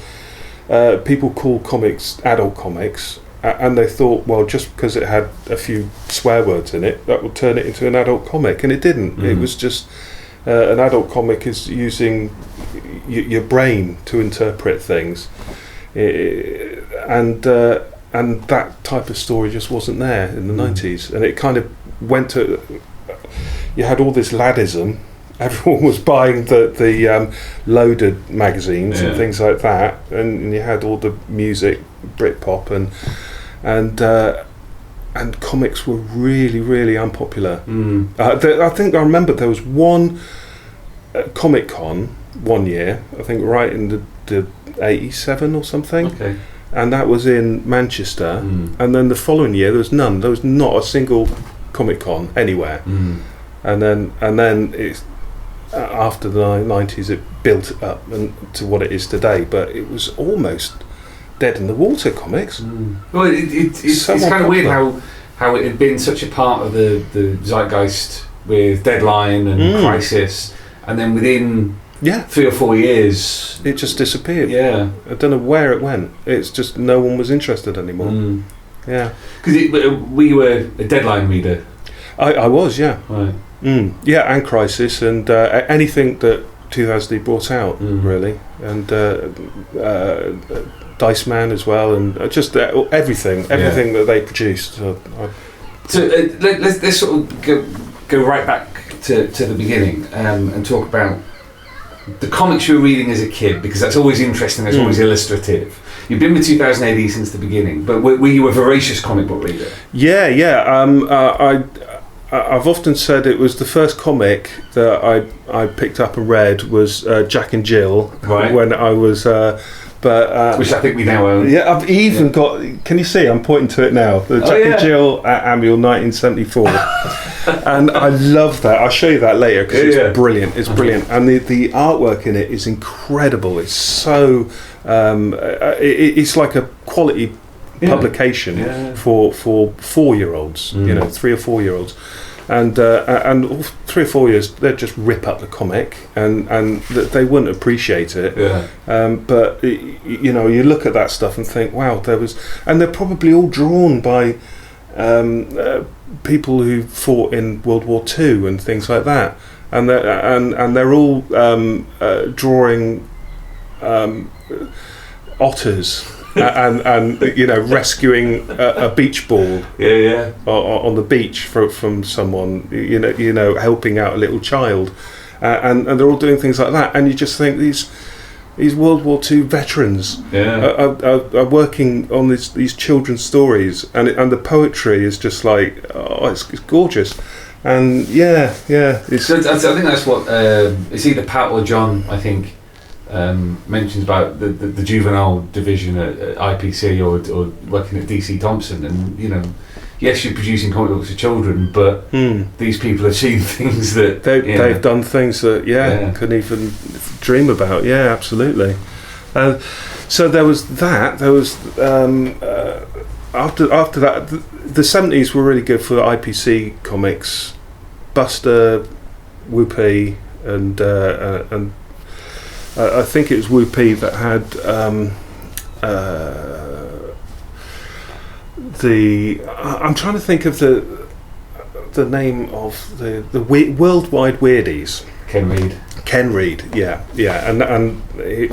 C: People call comics adult comics, and they thought, well, just because it had a few swear words in it, that would turn it into an adult comic, and it didn't. It was just an adult comic is using your brain to interpret things, and that type of story just wasn't there in the 90s, and it kind of went to. You had all this laddism. Everyone was buying the loaded magazines and things like that, and you had all the music, Britpop, and comics were really, really unpopular. I think I remember there was one Comic Con one year, I think right in the 87 or something. Okay. And that was in Manchester, and then the following year there was none. There was not a single Comic Con anywhere. And then it's after the 90s it built up to what it is today, but it was almost dead in the water, comics.
B: Well, it's kind of weird how it had been such a part of the zeitgeist with Deadline and Crisis, and then within 3 or 4 years
C: it just disappeared. I don't know where it went. It's just no one was interested anymore.
B: Because we were a Deadline reader.
C: I was,
B: right.
C: And Crisis, and anything that 2000 brought out, really, and Dice Man as well, and just everything that they produced. So let's sort of go right back to the beginning, and talk about
B: the comics you were reading as a kid, because that's always interesting, that's always illustrative. You've been with 2000 AD since the beginning, but were you a voracious comic book reader?
C: I've often said it was the first comic that I picked up and read was Jack and Jill, when I was...
B: which I think we now own.
C: Yeah, I've even got... Can you see? I'm pointing to it now. The Jack and Jill Annual 1974. And I love that. I'll show you that later because it's brilliant. It's brilliant. And the artwork in it is incredible. It's so... it's like a quality publication for 4-year-olds, 3 or 4-year-olds. And 3 or 4 years they'd just rip up the comic and they wouldn't appreciate it, but you look at that stuff and think, wow, and they're probably all drawn by people who fought in World War II and things like that, and they're all drawing otters and rescuing a beach ball on the beach from someone, helping out a little child, and they're all doing things like that, and you just think these World War II veterans are working on these children's stories, and the poetry is just like, it's gorgeous. And I think
B: that's what it's either Pat or John, I think, mentions about the juvenile division at IPC or working at DC Thompson, and yes, you're producing comic books for children, but these people have seen things that
C: they've done things that couldn't even dream about. Absolutely. So there was that. There was after that, the 70s were really good for IPC comics. Buster, Whoopee, and I think it was Whoopee that had I'm trying to think of the name of the Worldwide Weirdies. Ken Reid, and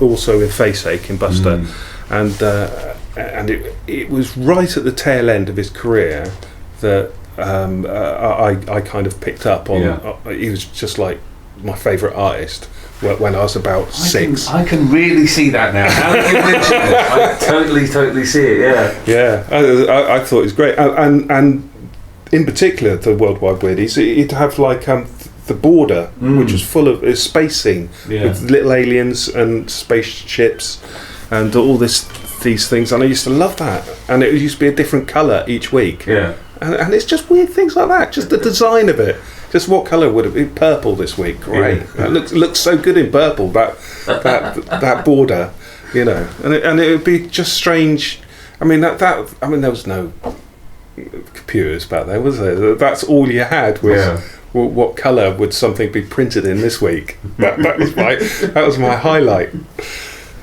C: also in Faceache in Buster, and it was right at the tail end of his career that I kind of picked up on. He was just like my favourite artist when I was about 6.
B: I can really see that now. Now that you mention it, I totally see it.
C: I thought it was great, and in particular the Worldwide Weirdies. It'd have like the border, which was full of a space scene with little aliens and spaceships and all these things, and I used to love that. And it used to be a different colour each week. And it's just weird things like that. Just the design of it. Just what colour would it be? Purple this week. Great. It looks so good in purple. That border, and it would be just strange. I mean there was no computers back then, was there? That's all you had was what colour would something be printed in this week. That was my highlight.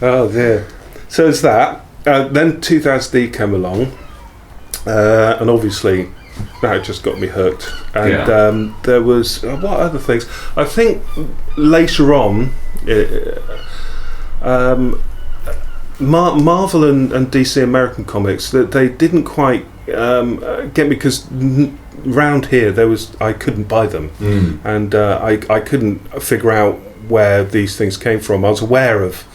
C: Oh dear. So it's that. Then 2000D came along, and obviously that just got me hooked. And there was what other things? I think later on, Marvel and DC American comics, that they didn't quite get me, because round here I couldn't buy them, and I couldn't figure out where these things came from. I was aware of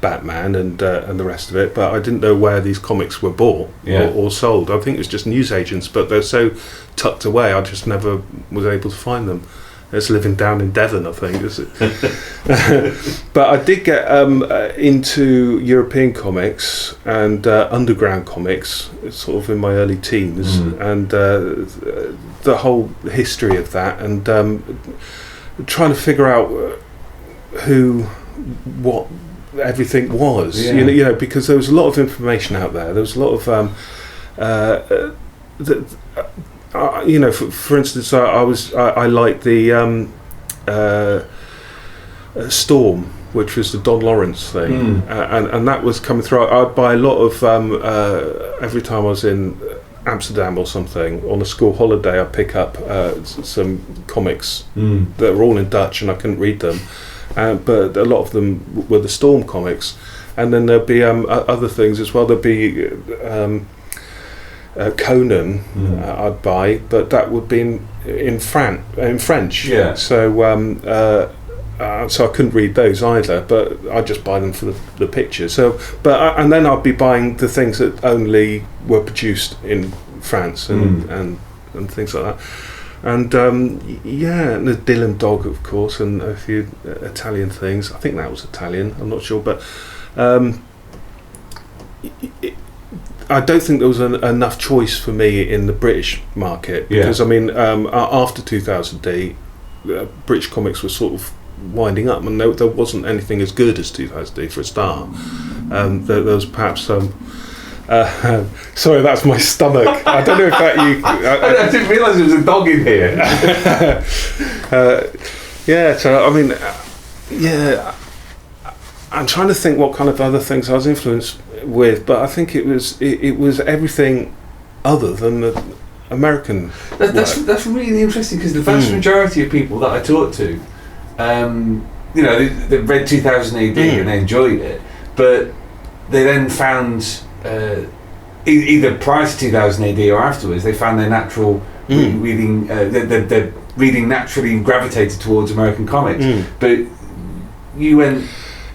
C: Batman and the rest of it, but I didn't know where these comics were bought or sold. I think it was just newsagents, but they're so tucked away I just never was able to find them. It's living down in Devon, I think. But I did get into European comics and underground comics sort of in my early teens, and the whole history of that, and trying to figure out what everything was, because there was a lot of information out there. There was a lot of for instance, I liked the Storm, which was the Don Lawrence thing, and that was coming through. I'd buy a lot of every time I was in Amsterdam or something on a school holiday. I'd pick up some comics that were all in Dutch and I couldn't read them. But a lot of them were the Storm comics, and then there'd be other things as well. There'd be Conan I'd buy, but that would be in French. So so I couldn't read those either. But I just buy them for the pictures. So, and then I'd be buying the things that only were produced in France and things like that. And and the Dylan Dog, of course, and a few Italian things. I think that was Italian. I'm not sure, but I don't think there was enough choice for me in the British market because I mean, after 2000D, British comics were sort of winding up, and there wasn't anything as good as 2000D for a start. There was perhaps some. Sorry, that's my stomach. I don't know if that you.
B: I didn't realise there was a dog in here.
C: So I mean, I'm trying to think what kind of other things I was influenced with, but I think it was everything other than the American.
B: That's really interesting because the vast majority of people that I talk to, they read 2000 AD and they enjoyed it, but they then found. Either prior to 2000 AD or afterwards, they found their natural reading. Their reading naturally gravitated towards American comics. But you went.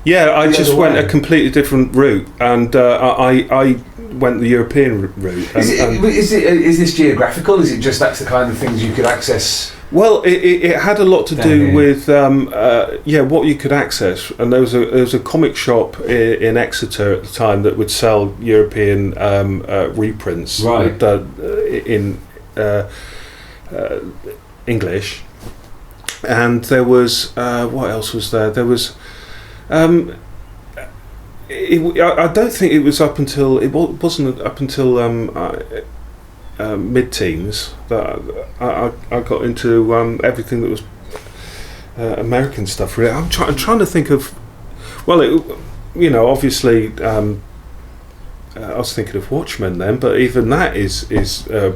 C: Yeah, I just went a completely different route, and I went the European route.
B: Is this geographical? Is it just that's the kind of things you could access?
C: Well, it had a lot to do with what you could access, and there was a comic shop in Exeter at the time that would sell European reprints in English, and there was what else was there? There was. I don't think it was up until it wasn't up until mid-teens that I got into everything that was American stuff. Really, I'm trying to think of. Well, obviously, I was thinking of Watchmen then, but even that is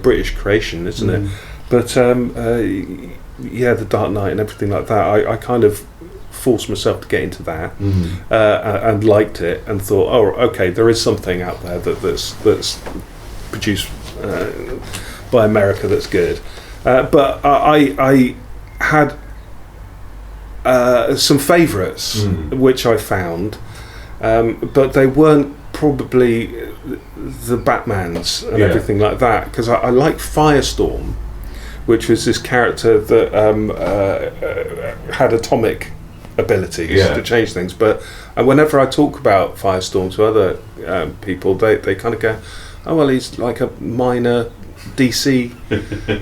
C: British creation, isn't it? But the Dark Knight and everything like that, I kind of forced myself to get into that and liked it and thought, oh, okay, there is something out there that's produced by America that's good. But I had some favourites which I found, but they weren't probably the Batmans and everything like that, because I like Firestorm, which was this character that had atomic abilities to change things. But whenever I talk about Firestorm to other people, they kind of go, oh well, he's like a minor DC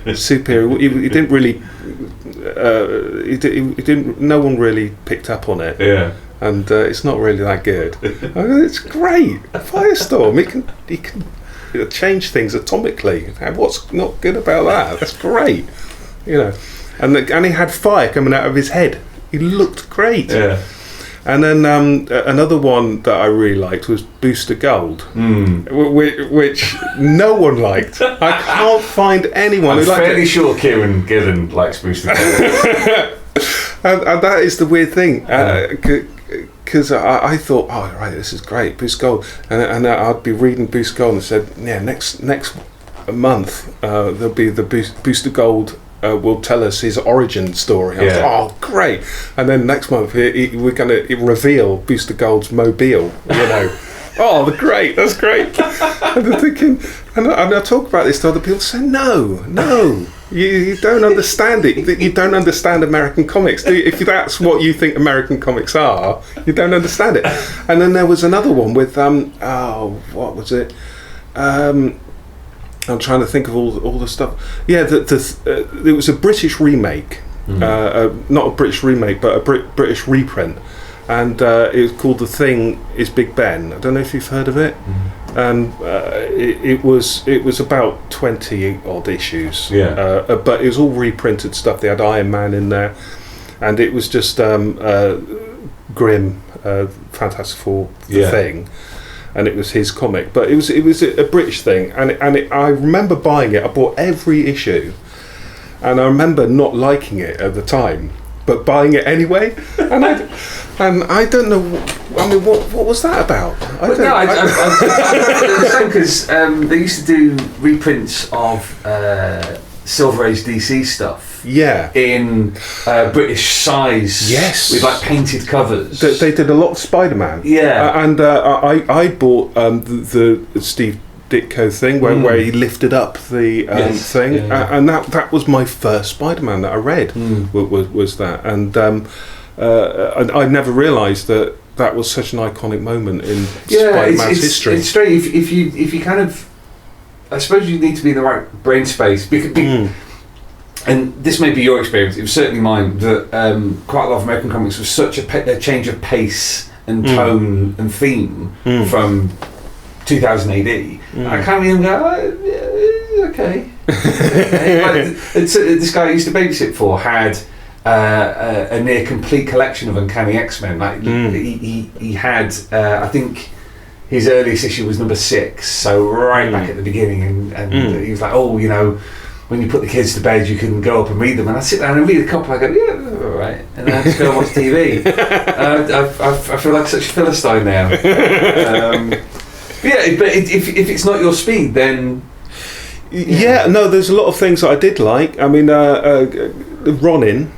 C: superhero. He didn't really he didn't no one really picked up on it, and it's not really that good. It's great. Firestorm, he can change things atomically. What's not good about that? That's great, and he had fire coming out of his head. He looked great. And then another one that I really liked was Booster Gold, which no one liked. I can't find anyone.
B: I'm fairly sure Kieran Gillen likes Booster Gold.
C: and that is the weird thing, because I thought, oh right, this is great, Booster Gold, and I'd be reading Booster Gold and said, yeah, next month there'll be the Booster Gold. Will tell us his origin story. I was like, oh, great! And then next month we're going to reveal Booster Gold's mobile. Oh, great! That's great. And I'm thinking, and I talk about this to other people. Say, no, you don't understand it. You don't understand American comics. If that's what you think American comics are, you don't understand it. And then there was another one with what was it? I'm trying to think of all the stuff. Yeah, it was a British remake, not a British remake, but a British reprint, and it was called The Thing Is Big Ben. I don't know if you've heard of it. And it was about 20 odd issues. But it was all reprinted stuff. They had Iron Man in there, and it was just grim, Fantastic Four, The Thing. And it was his comic, but it was a British thing, and I remember buying it. I bought every issue, and I remember not liking it at the time, but buying it anyway. And I don't know. I mean, what was that about?
B: I understand, because they used to do reprints of Silver Age DC stuff.
C: Yeah.
B: In British size.
C: Yes.
B: With like painted covers.
C: They did a lot of Spider-Man.
B: Yeah.
C: And I bought the Steve Ditko thing where he lifted up the thing, and that was my first Spider-Man that I read. Was that, and I never realised that was such an iconic moment in Spider-Man's history.
B: It's strange if you kind of, I suppose you need to be in the right brain space because. And this may be your experience, it was certainly mine, that quite a lot of American comics was such a change of pace and tone and theme from 2000 AD. I can't even go, okay. This guy I used to babysit for had a near complete collection of Uncanny X-Men. Like he had, I think his earliest issue was number 6, so right back at the beginning, and he was like, oh, you know, when you put the kids to bed, you can go up and read them. And I sit down and read a couple. I go, yeah, all right. And then I just go and watch TV. I feel like such a Philistine now. But if it's not your speed, then
C: no, there's a lot of things that I did like. I mean, Ronin,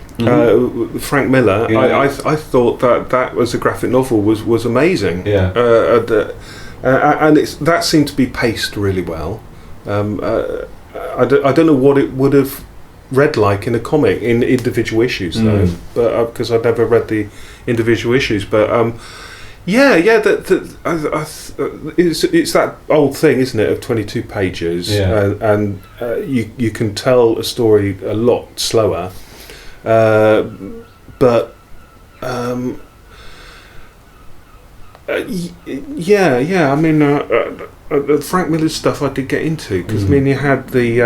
C: Frank Miller. I thought that was a graphic novel was amazing.
B: Yeah.
C: And that seemed to be paced really well. I don't know what it would have read like in a comic in individual issues though, but because I'd never read the individual issues. But it's that old thing, isn't it, of 22 pages, and you can tell a story a lot slower, but. I mean, Frank Miller's stuff I did get into because I mean, you had the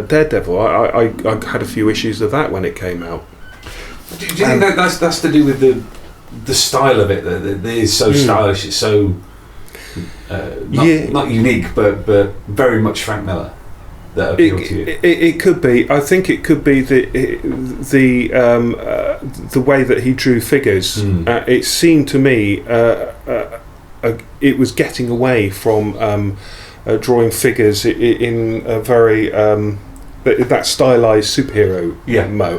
C: Daredevil. I had a few issues of that when it came out.
B: Do you think that's to do with the style of it? That it is so stylish. It's so not unique, but very much Frank Miller. That appealed to you.
C: It could be. I think it could be the way that he drew figures. It seemed to me it was getting away from drawing figures in a very that stylized superhero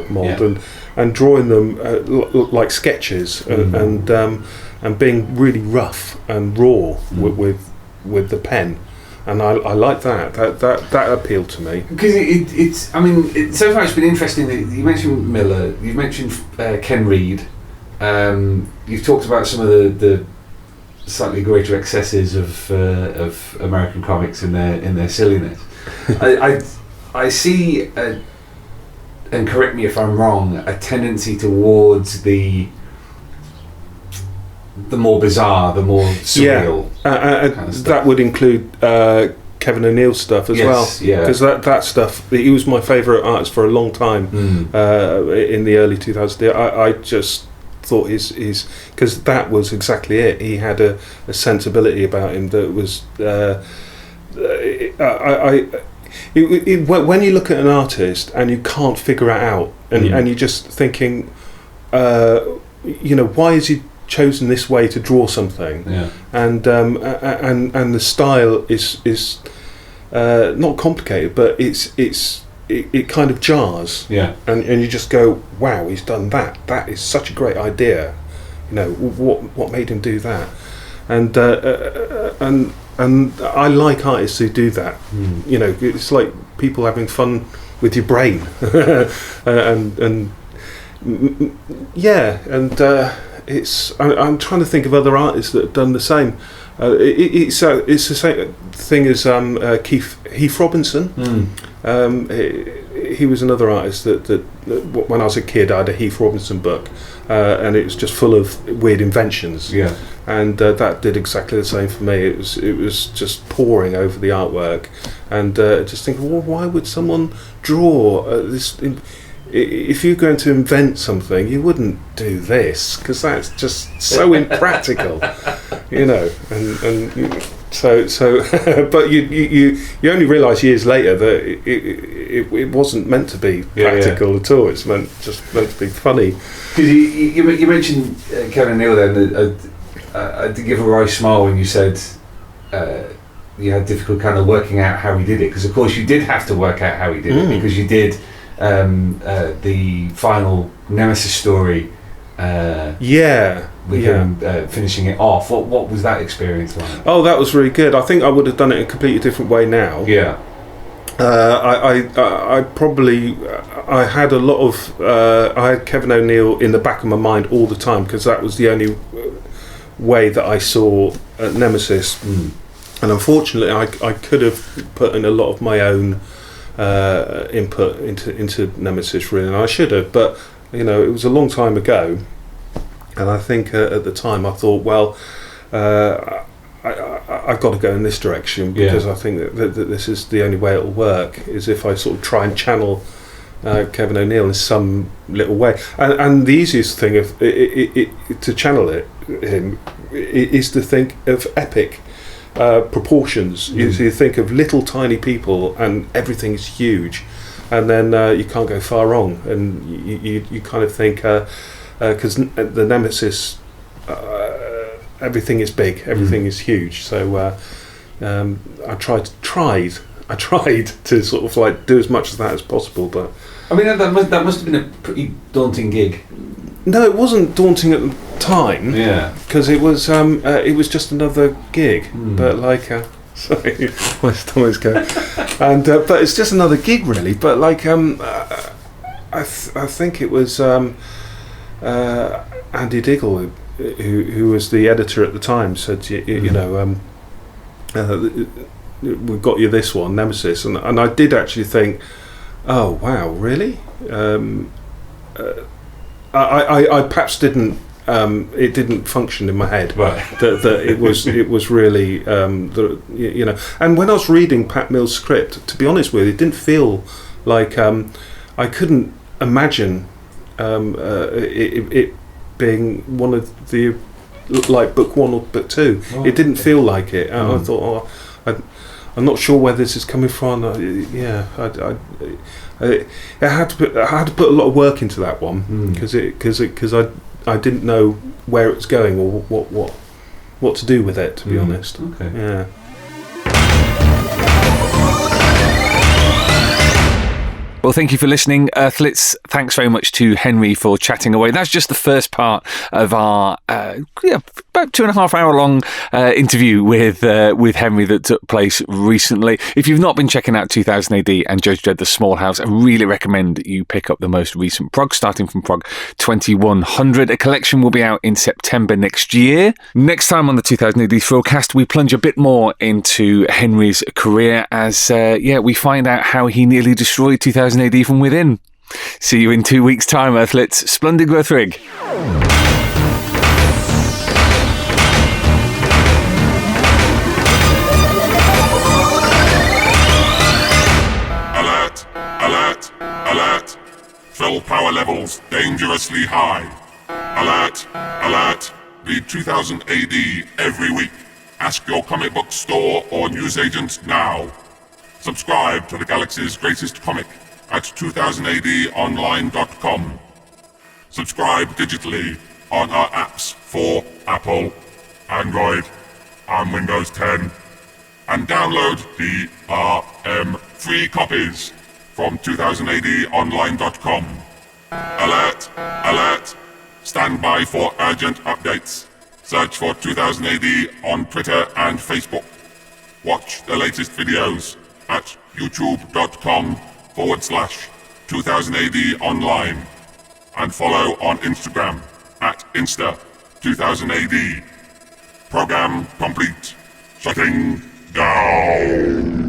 C: mold, and drawing them like sketches and being really rough and raw with the pen. And I like that appealed to me
B: because it's. I mean, so far it's been interesting that you mentioned Miller, you've mentioned Ken Reed, you've talked about some of the slightly greater excesses of American comics in their silliness. I see, and correct me if I'm wrong, a tendency towards the more bizarre, the more surreal. Kind of stuff.
C: That would include Kevin O'Neill's stuff as well. Because that stuff, he was my favourite artist for a long time in the early 2000s. I just thought his because that was exactly it. He had a sensibility about him that was. When you look at an artist and you can't figure it out, and you're just thinking, why is he chosen this way to draw something, and the style is not complicated, but it kind of jars, and you just go, wow, he's done that is such a great idea, what made him do that, and I like artists who do that. It's like people having fun with your brain, I'm trying to think of other artists that have done the same. It's the same thing as Heath Robinson. He was another artist that when I was a kid I had a Heath Robinson book, and it was just full of weird inventions. And that did exactly the same for me. It was just pouring over the artwork, and just thinking, well, why would someone draw this? If you're going to invent something, you wouldn't do this because that's just so impractical, and so. But you only realise years later that it wasn't meant to be practical at all. It's meant to be funny.
B: Because you mentioned Kevin O'Neill then. I did give a wry smile when you said you had difficulty kind of working out how he did it, because of course you did have to work out how he did it, because you did the final Nemesis story. With him finishing it off. What was that experience like?
C: Oh, that was really good. I think I would have done it in a completely different way now.
B: Yeah.
C: I probably I had a lot of I had Kevin O'Neill in the back of my mind all the time, because that was the only way that I saw Nemesis. And unfortunately I could have put in a lot of my own input into Nemesis, really, and I should have, but it was a long time ago, and I think at the time I thought, well, I've got to go in this direction, because I think that this is the only way it'll work, is if I sort of try and channel Kevin O'Neill in some little way. And the easiest thing to channel him is to think of epic proportions. You think of little tiny people and everything's huge, and then you can't go far wrong, and you kind of think, because the Nemesis, everything is big, everything is huge, so I tried to sort of like do as much of that as possible, but
B: I mean that must have been a pretty daunting gig.
C: No, it wasn't daunting at the time. Yeah, because it was just another gig, but like sorry, my stomach's going, and but it's just another gig really. But like I think it was Andy Diggle who was the editor at the time said, we've got you this one, Nemesis, and I did actually think, oh wow, really? I perhaps didn't. It didn't function in my head. Right. That it was really And when I was reading Pat Mills' script, to be honest with you, it didn't feel like I couldn't imagine it being one of the like book one or book two. Oh, it didn't feel like it. And I thought, I'm not sure where this is coming from. I had to put a lot of work into that one, because I didn't know where it was going or what to do with it, to be honest. Okay. Yeah.
B: Well, thank you for listening, Earthlets. Thanks very much to Henry for chatting away. That's just the first part of our about 2.5 hour long interview with Henry that took place recently. If you've not been checking out 2000 AD and Judge Dredd: The Small House, I really recommend you pick up the most recent prog, starting from prog 2100. A collection will be out in September next year. Next time on the 2000 AD Thrillcast, we plunge a bit more into Henry's career as we find out how he nearly destroyed 2000 AD from within. See you in 2 weeks' time, Earthlets. Splendid Growthrig.
A: Alert! Alert! Alert! Fill power levels dangerously high. Alert! Alert! Read 2000 AD every week. Ask your comic book store or newsagent now. Subscribe to the galaxy's greatest comic at 2000adonline.com. Subscribe digitally on our apps for Apple, Android, and Windows 10. And download DRM free copies from 2000adonline.com. Alert! Alert! Stand by for urgent updates. Search for 2000 AD on Twitter and Facebook. Watch the latest videos at youtube.com/2000 AD online, and follow on Instagram at Insta2000 AD. Program complete. Shutting down.